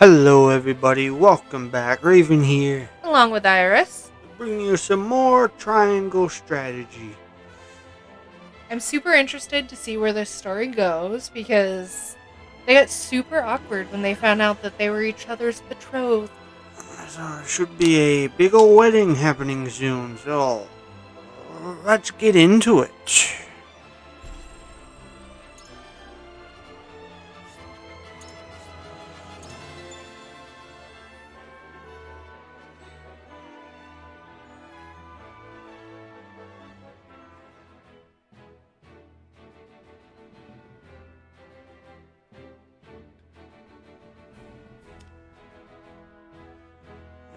Hello everybody, welcome back. Raven here, Along with Iris. to bring you some more triangle strategy. I'm super interested to see where this story goes because they got super awkward when they found out that they were each other's betrothed. So there should be a big ol' wedding happening soon, so let's get into it.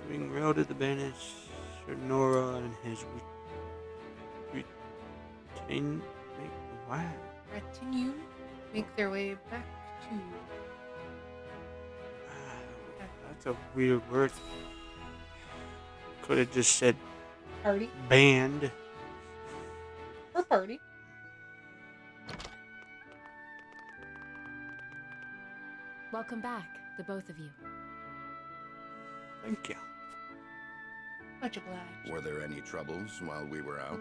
Having routed the banished Sourona and his retain what? Retinue make their way back to. That's a weird word. Could have just said Party? band. Or party. Welcome back, the both of you. Thank you. Much obliged. Were there any troubles while we were out?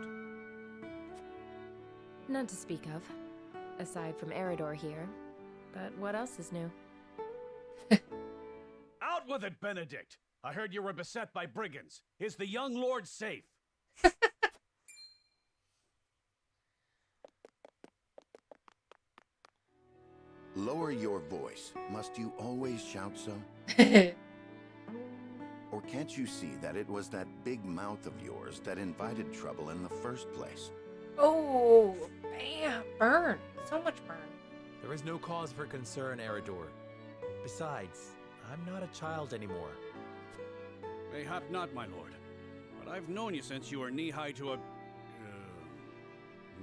None to speak of, aside from Eridor here. But what else is new? Out with it, Benedict! I heard you were beset by brigands. Is the young lord safe? Lower your voice. Must you always shout so? Or can't you see that it was that big mouth of yours that invited trouble in the first place? Oh, bam! Burn. So much burn. There is no cause for concern, Eridor. Besides, I'm not a child anymore. Mayhap not, my lord. But I've known you since you were knee-high to a...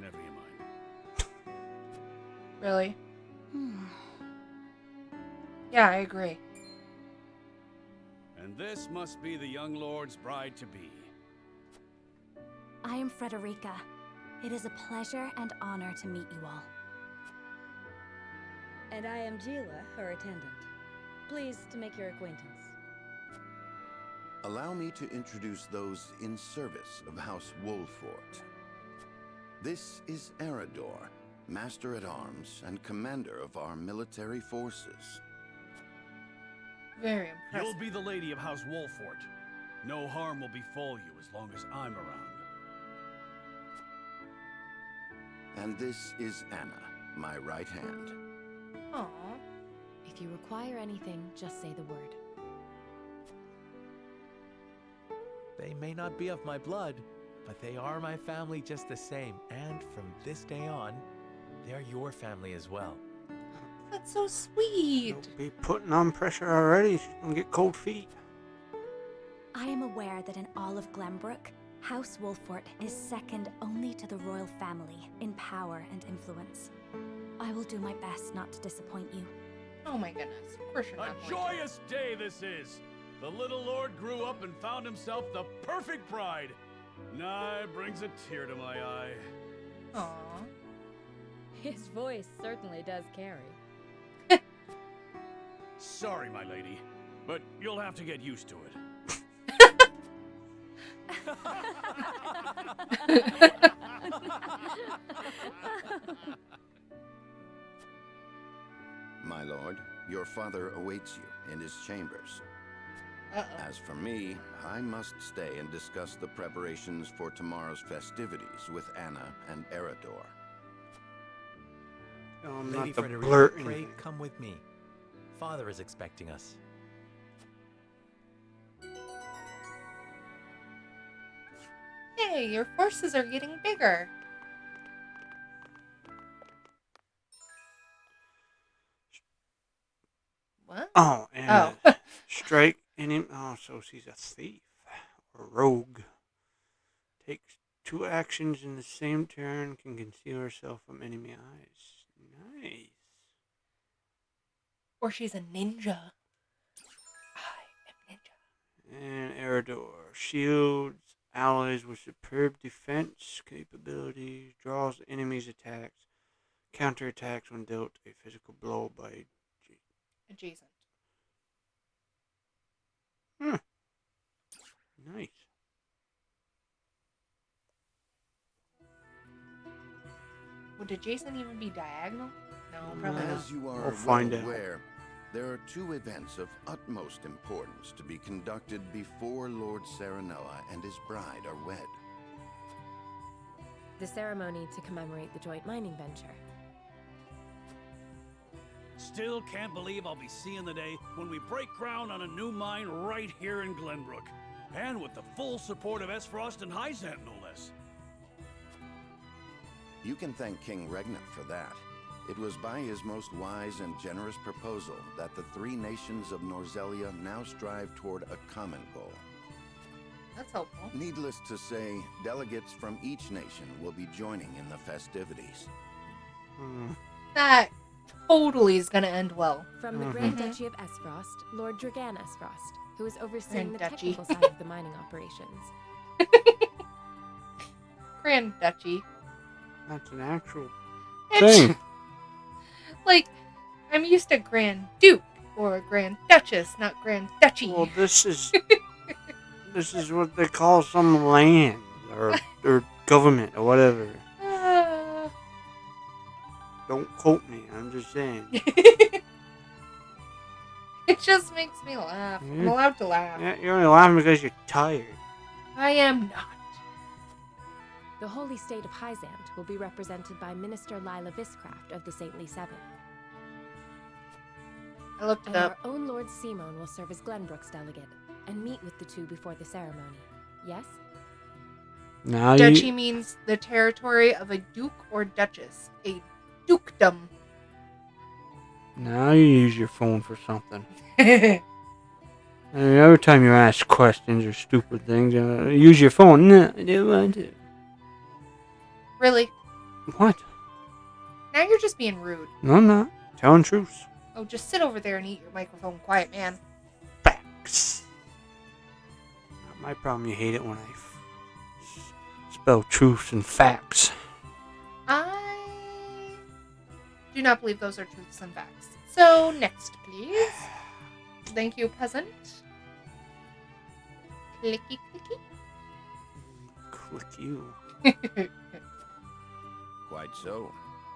never you mind. Really? Yeah, I agree. And this must be the young lord's bride-to-be. I am Frederica. It is a pleasure and honor to meet you all. And I am Gila, her attendant. Pleased to make your acquaintance. Allow me to introduce those in service of House Wolfort. This is Eridor, Master-at-Arms and Commander of our military forces. Very impressive. You'll be the lady of House Wolfort. No harm will befall you as long as I'm around. And this is Anna, my right hand. Aww. If you require anything, just say the word. They may not be of my blood, but they are my family just the same. And from this day on, they're your family as well. That's so sweet. Don't be putting on pressure already. She's gonna get cold feet. I am aware that in all of Glenbrook, House Wolfort is second only to the royal family in power and influence. I will do my best not to disappoint you. Oh my goodness. Of course you're not A going to. joyous day this is! The little lord grew up and found himself the perfect bride. Nigh brings a tear to my eye. Aww. His voice certainly does carry. Sorry, my lady, but you'll have to get used to it. My lord, your father awaits you in his chambers. Uh-oh. As for me, I must stay and discuss the preparations for tomorrow's festivities with Anna and Eridor. Tell him Lady not to Frederica, blurt pray anything. come with me. Father is expecting us. Hey, your forces are getting bigger. What? Oh, and Oh. strike any. Oh, so she's a thief or rogue. Takes 2 actions in the same turn. Can conceal herself from enemy eyes. Nice. Or she's a ninja. I am ninja. And Eridor shields allies with superb defense capabilities. Draws enemies' attacks. Counterattacks when dealt a physical blow by Adjacent. Hmm. Nice. Would adjacent even be diagonal? No, probably not. As you are We'll find out. aware, there are two events of utmost importance to be conducted before Lord Serenella and his bride are wed. The ceremony to commemorate the joint mining venture. Still can't believe I'll be seeing the day when we break ground on a new mine right here in Glenbrook. And with the full support of Esfrost and Hyzant, no less. You can thank King Regna for that. It was by his most wise and generous proposal that the three nations of Norzelia now strive toward a common goal. That's helpful. Needless to say, delegates from each nation will be joining in the festivities. That totally is going to end well. From the Grand Duchy of Esfrost, Lord Dragan Esfrost, who is overseeing Grand the Duchy. technical side of the mining operations. Grand Duchy. That's an actual It's thing. like, I'm used to Grand Duke or Grand Duchess, not Grand Duchy. Well, this is what they call some land or government or whatever. Don't quote me. I'm just saying. It just makes me laugh. I'm Yeah. allowed to laugh. Yeah, you're only laughing because you're tired. I am not. The holy state of Hyzant will be represented by Minister Lila Viscraft of the Saintly Seven. I looked it And up. our own Lord Simon will serve as Glenbrook's delegate and meet with the two before the ceremony. Yes? Now Duchy means the territory of a duke or duchess. A dukedom. you use your phone for something. I mean, every time you ask questions or stupid things, use your phone. No, I don't want to. Really? What? Now you're just being rude. No, I'm not. Telling truths. Oh, just sit over there and eat your microphone quiet, man. Facts. Not my problem. You hate it when I spell truths and facts. I do not believe those are truths and facts. So, next, please. Thank you, peasant. Clicky, Click you. clicky. Quite so.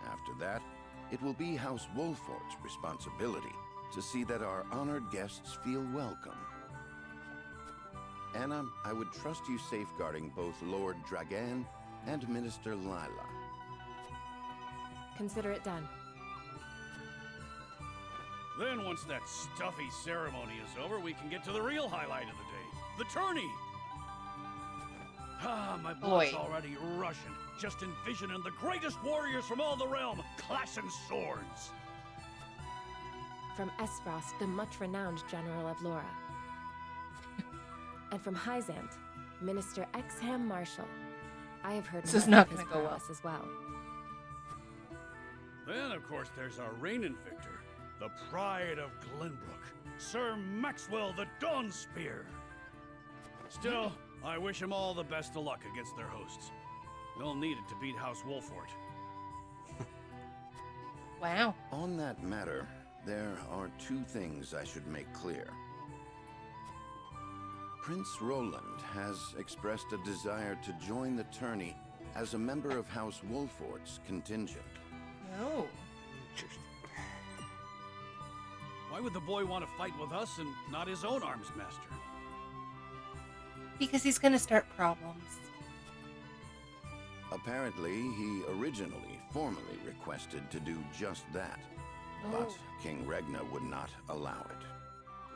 After that, it will be House Wolfort's responsibility to see that our honored guests feel welcome. Anna, I would trust you safeguarding both Lord Dragan and Minister Lila. Consider it done. Then once that stuffy ceremony is over, we can get to the real highlight of the day. The tourney! Ah, my blood's Boy. already rushing. Just envisioning the greatest warriors from all the realm clashing swords. From Esfrost, the much-renowned General of Laura. And from Hyzant, Minister Exham Marshall. I have heard This is much not of his gonna go well. prowess as well. Then, of course, there's our reigning victor, the pride of Glenbrook, Sir Maxwell the Dawnspear. Still, I wish him all the best of luck against their hosts. They'll need it to beat House Wolfort. Wow. On that matter, there are two things I should make clear. Prince Roland has expressed a desire to join the tourney as a member of House Wolfort's contingent. No. Why would the boy want to fight with us and not his own arms master? Because he's gonna start problems. Apparently, he originally formally requested to do just that, but Oh. King Regna would not allow it.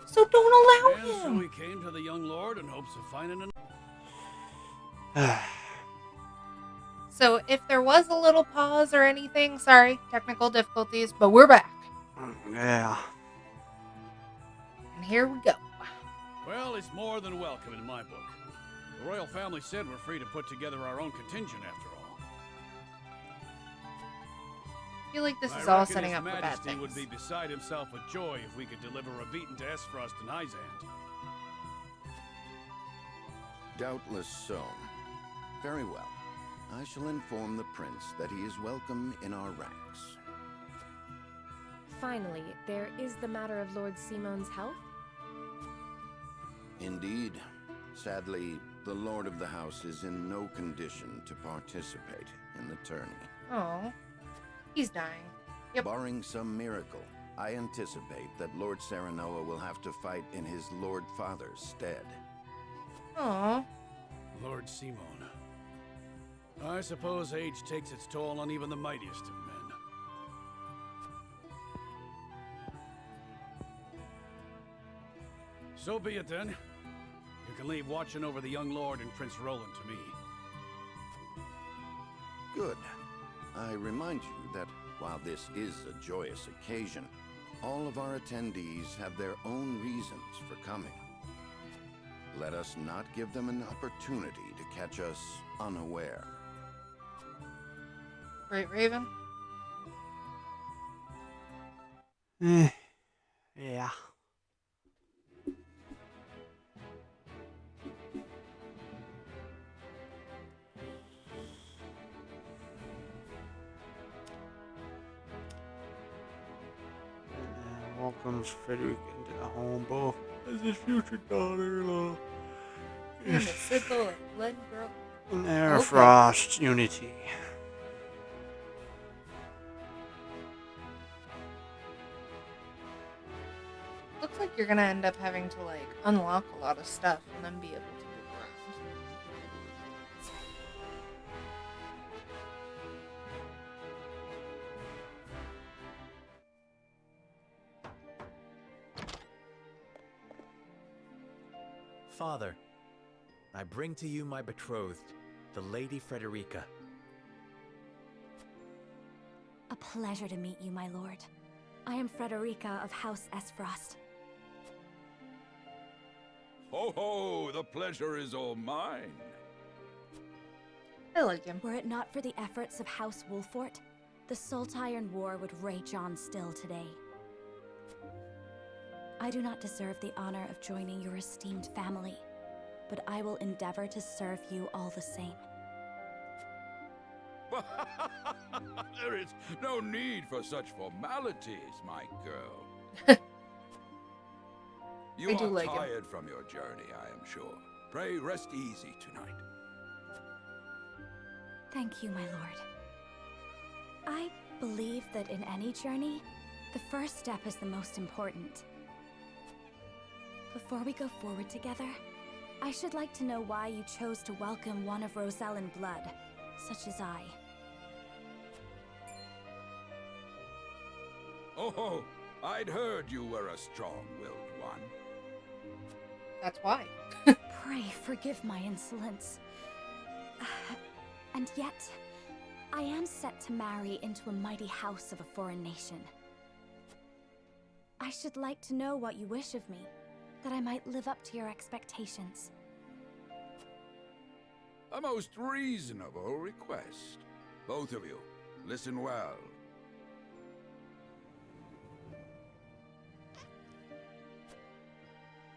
So don't allow And so him. he came to the young lord in hopes of finding an... So if there was a little pause or anything, sorry, technical difficulties, but we're back. Yeah. And here we go. Well, it's more than welcome in my book. The royal family said we're free to put together our own contingent after all. I feel like this I is all reckon setting His up for bad Majesty things. would be beside himself with joy if we could deliver a beating to Esfrost and Hyzant. Doubtless so. Very well. I shall inform the prince that he is welcome in our ranks. Finally, there is the matter of Lord Simon's health. Indeed. Sadly, the Lord of the House is in no condition to participate in the tourney. Oh, he's dying. Yep. Barring some miracle, I anticipate that Lord Serenoa will have to fight in his Lord Father's stead. Aw. Lord Simon. I suppose age takes its toll on even the mightiest of men. So be it then. You can leave watching over the young lord and Prince Roland to me. Good. I remind you that while this is a joyous occasion, all of our attendees have their own reasons for coming. Let us not give them an opportunity to catch us unaware. Right, Raven? Yeah. And welcomes Frederica into the home, both as his future daughter-in-law. And the Sibyl of Glenbrook. And Airfrost Unity. Looks like you're gonna end up having to, like, unlock a lot of stuff and then be able to move around. Father, I bring to you my betrothed, the Lady Frederica. A pleasure to meet you, my lord. I am Frederica of House Esfrost. Ho ho, the pleasure is all mine. I like him. Were it not for the efforts of House Wolfort, the Saltiron War would rage on still today. I do not deserve the honor of joining your esteemed family, but I will endeavor to serve you all the same. There is no need for such formalities, my girl. You I do are like him. tired from your journey, I am sure. Pray rest easy tonight. Thank you, my lord. I believe that in any journey, the first step is the most important. Before we go forward together, I should like to know why you chose to welcome one of Rosellan blood, such as I. Oh, I'd heard you were a strong-willed one. That's why. Pray forgive my insolence. And yet, I am set to marry into a mighty house of a foreign nation. I should like to know what you wish of me, that I might live up to your expectations. A most reasonable request. Both of you, listen well.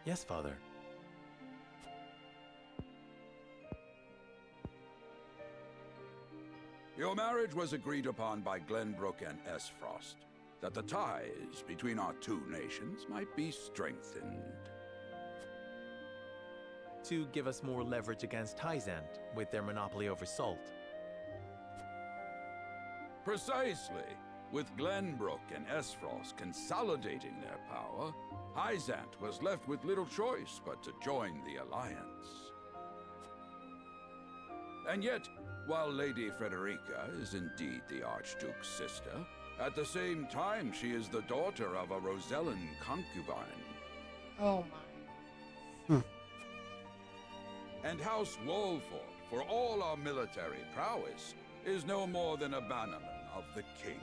Yes, Father. Your marriage was agreed upon by Glenbrook and Esfrost, that the ties between our two nations might be strengthened. To give us more leverage against Hyzant with their monopoly over salt. Precisely. With Glenbrook and Esfrost consolidating their power, Hyzant was left with little choice but to join the alliance. And yet, while Lady Frederica is indeed the Archduke's sister, at the same time she is the daughter of a Rosellan concubine. Oh my. And House Wolfort, for all our military prowess, is no more than a bannerman of the king.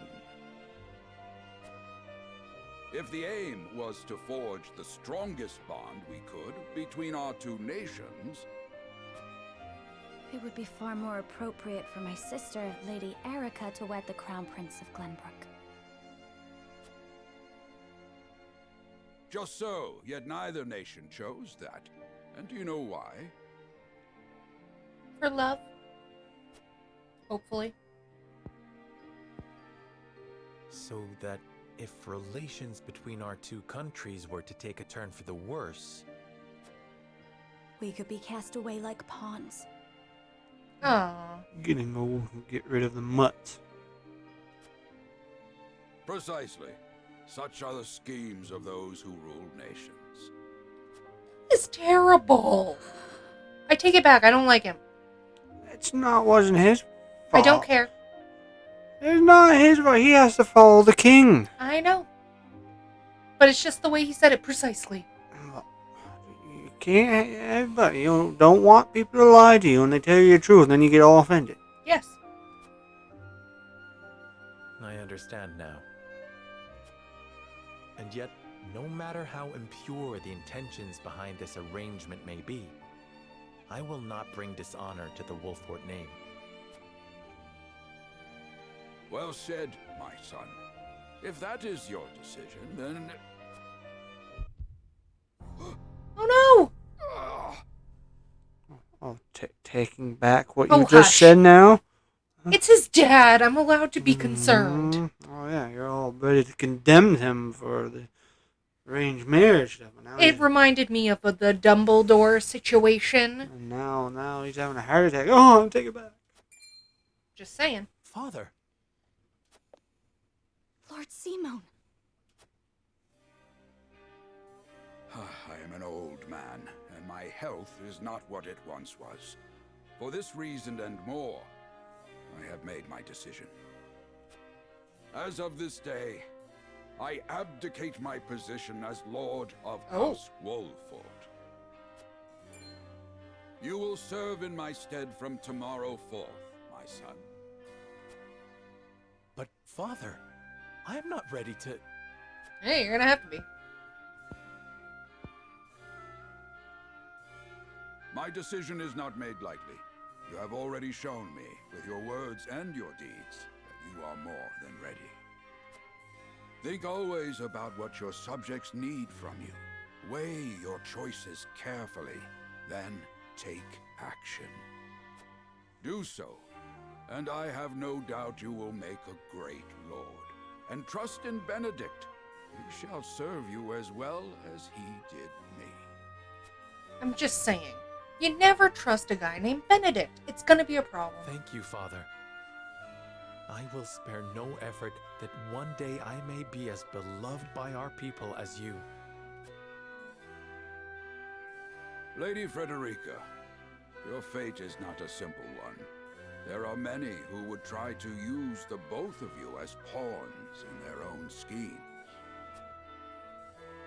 If the aim was to forge the strongest bond we could between our two nations, It would be far more appropriate for my sister, Lady Erica, to wed the Crown Prince of Glenbrook. just so, yet neither nation chose that. And do you know why? For love. Hopefully. So that if relations between our two countries were to take a turn for the worse, We could be cast away like pawns. Aw. Getting old and get rid of the mutts. Precisely. Such are the schemes of those who rule nations. It's terrible. I take it back. I don't like him. Wasn't his fault. I don't care. It's not his fault. He has to follow the king. I know. But it's just the way he said it precisely. You can't, everybody, you don't want people to lie to you and they tell you the truth and then you get all offended. Yes. I understand now. And yet, no matter how impure the intentions behind this arrangement may be, I will not bring dishonor to the Wolfort name. Well said, my son. If that is your decision, then... Oh Oh, taking back what Oh, you just hush. said now? no! It's his dad. I'm allowed to be concerned. Oh, yeah, you're all ready to condemn him for the arranged marriage stuff. Now It reminded me of the Dumbledore situation. and now he's having a heart attack. Oh, I'll take it back. Just saying. Father! Lord Simone. I am an old man, and my health is not what it once was. For this reason and more, I have made my decision. As of this day, I abdicate my position as Lord of House Wolfort. You will serve in my stead from tomorrow forth, my son. But, Father, I am not ready to... Hey, you're gonna have to be. My decision is not made lightly. You have already shown me, with your words and your deeds, that you are more than ready. Think always about what your subjects need from you. Weigh your choices carefully, then take action. Do so, and I have no doubt you will make a great lord. And trust in Benedict. He shall serve you as well as he did me. I'm just saying. You never trust a guy named Benedict. It's gonna be a problem. Thank you, Father. I will spare no effort that one day I may be as beloved by our people as you. Lady Frederica, your fate is not a simple one. There are many who would try to use the both of you as pawns in their own schemes.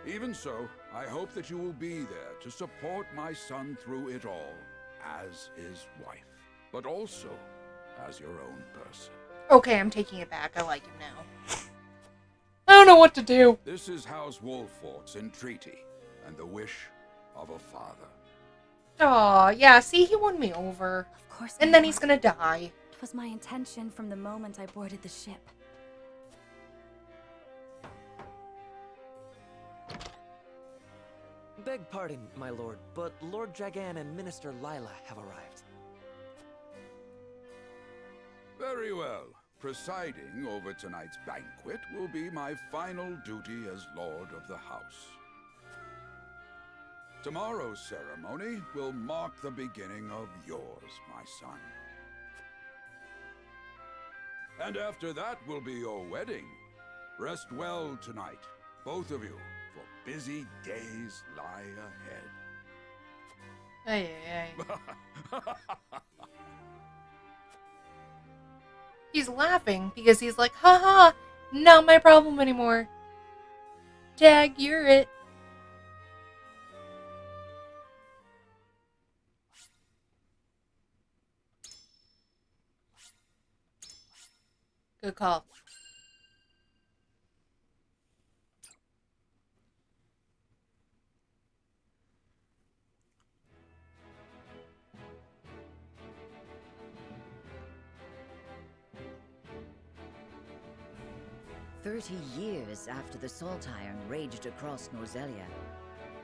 Even so, I hope that you will be there to support my son through it all, as his wife, but also as your own person. Okay, I'm taking it back. I like him now. I don't know what to do. This is House Wolfort's entreaty, and the wish of a father. Aw, yeah, see, he won me over. Of course. And then he's gonna die. It was my intention from the moment I boarded the ship. Beg pardon, my lord, but Lord Jagan and Minister Lila have arrived. Very well. Presiding over tonight's banquet will be my final duty as Lord of the House. Tomorrow's ceremony will mark the beginning of yours, my son. And after that will be your wedding. Rest well tonight, both of you, for busy days lie ahead. Ay, ay, ay. He's laughing because he's like, haha, not my problem anymore. Dag, you're it. Good call. Years after the Salt Iron raged across Norzelia,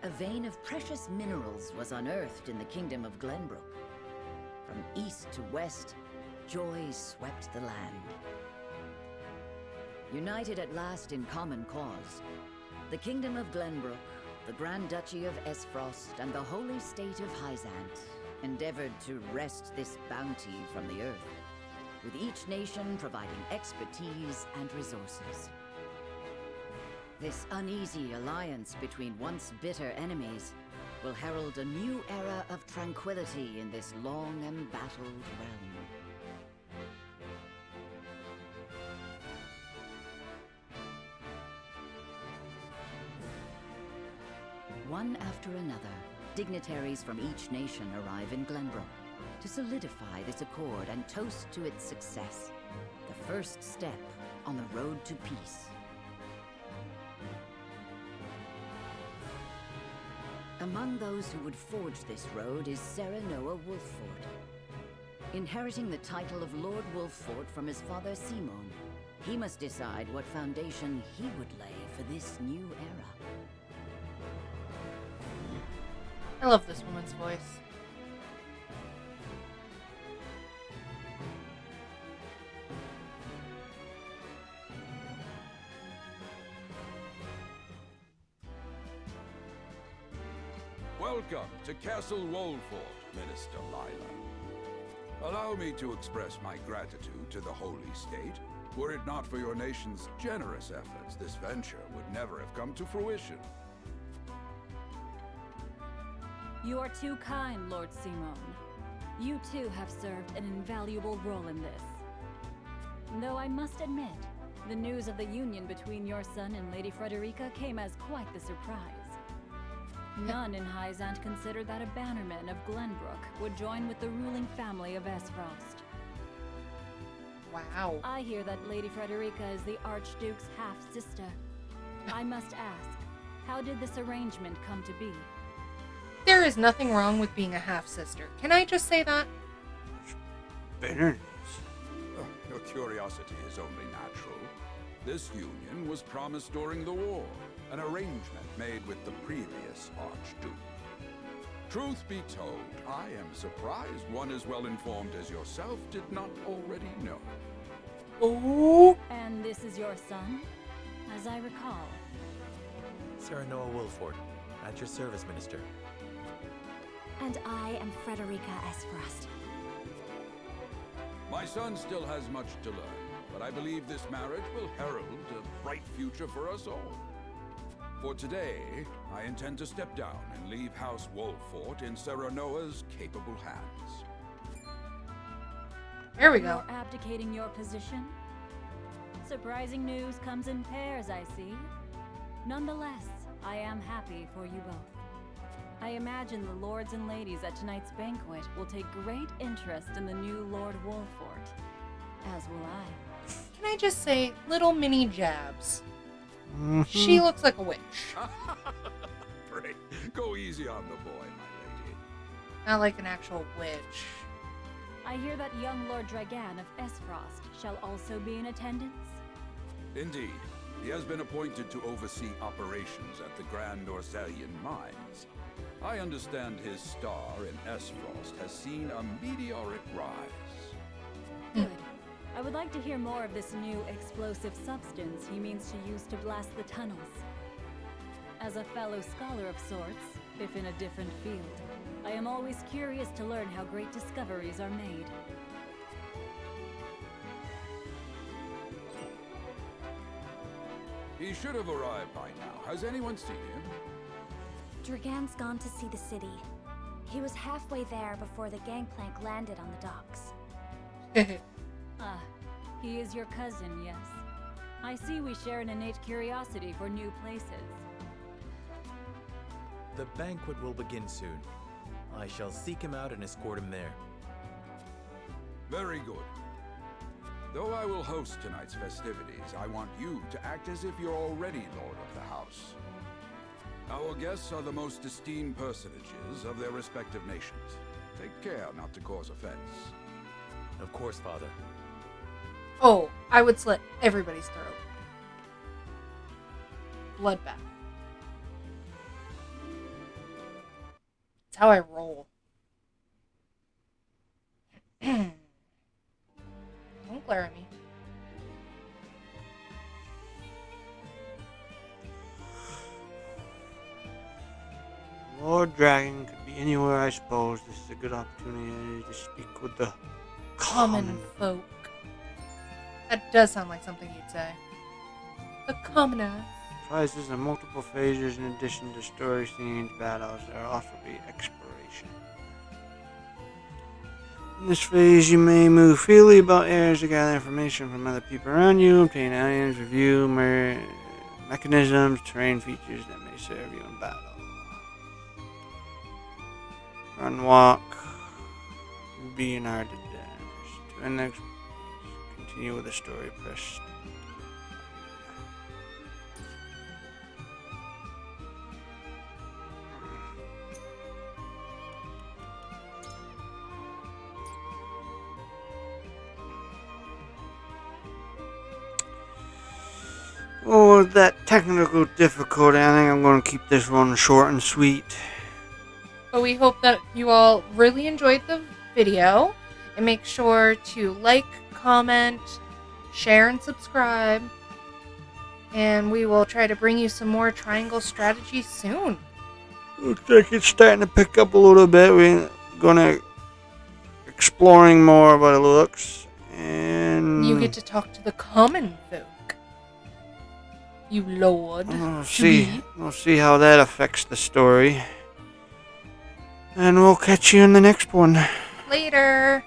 a vein of precious minerals was unearthed in the kingdom of Glenbrook. From east to west, joy swept the land. United at last in common cause, the kingdom of Glenbrook the Grand Duchy of Esfrost and the Holy State of Hyzant endeavored to wrest this bounty from the earth, with each nation providing expertise and resources. This uneasy alliance between once bitter enemies will herald a new era of tranquility in this long embattled realm. One after another, dignitaries from each nation arrive in Glenbrook to solidify this accord and toast to its success, the first step on the road to peace. Among those who would forge this road is Sourona Wolffort. Inheriting the title of Lord Wolffort from his father Simon, he must decide what foundation he would lay for this new era. I love this woman's voice. Welcome to Castle Wolffort, Minister Lila. Allow me to express my gratitude to the Holy State. Were it not for your nation's generous efforts, this venture would never have come to fruition. You are too kind, Lord Simon. You too have served an invaluable role in this. Though I must admit, the news of the union between your son and Lady Frederica came as quite the surprise. None in Hyzant considered that a bannerman of Glenbrook would join with the ruling family of Esfrost. Wow. I hear that Lady Frederica is the Archduke's half-sister. I must ask, how did this arrangement come to be? There is nothing wrong with being a half-sister. Can I just say that? Bitterness. Your curiosity is only natural. This union was promised during the war, an arrangement made with the previous Archduke. Truth be told, I am surprised one as well informed as yourself did not already know. Oh. And this is your son, as I recall. Sourona Wolffort, at your service, Minister. And I am Frederica Esfrost. My son still has much to learn, but I believe this marriage will herald a bright future for us all. For today, I intend to step down and leave House Wolffort in Souranoa's capable hands. There we go. You're abdicating your position? Surprising news comes in pairs, I see. Nonetheless, I am happy for you both. I imagine the lords and ladies at tonight's banquet will take great interest in the new Lord Wolffort, as will I. Can I just say, little mini jabs? She looks like a witch. Great. Go easy on the boy, my lady. Not like an actual witch. I hear that young Lord Dragan of Esfrost shall also be in attendance. Indeed. He has been appointed to oversee operations at the Grand Norzelian mines. I understand his star in Esfrost has seen a meteoric rise. Good. I would like to hear more of this new explosive substance he means to use to blast the tunnels. As a fellow scholar of sorts, if in a different field, I am always curious to learn how great discoveries are made. He should have arrived by now. Has anyone seen him? Dragan's gone to see the city. He was halfway there before the gangplank landed on the docks. Ah, he is your cousin, yes. I see we share an innate curiosity for new places. The banquet will begin soon. I shall seek him out and escort him there. Very good. Though I will host tonight's festivities, I want you to act as if you're already Lord of the House. Our guests are the most esteemed personages of their respective nations. Take care not to cause offense. Of course, Father. Oh, I would slit everybody's throat. Bloodbath. It's how I roll. Don't glare at me. Lord Dragon could be anywhere, I suppose. This is a good opportunity to speak with the Common folk. That does sound like something you'd say. The commoner. Prizes in multiple phases in addition to story scenes, battles. There will also be exploration. In this phase, you may move freely about areas to gather information from other people around you, obtain aliens, review mechanisms, terrain features that may serve you in battle. Run, walk, be an art to dash. To end next, continue with the story. Press. Oh, with that technical difficulty, I think I'm going to keep this one short and sweet. But we hope that you all really enjoyed the video. And make sure to like, comment, share, and subscribe. And we will try to bring you some more triangle strategy soon. Looks like it's starting to pick up a little bit. We're going to exploring more by the looks. And you get to talk to the common folk. You lord. We'll see how that affects the story. And we'll catch you in the next one. Later.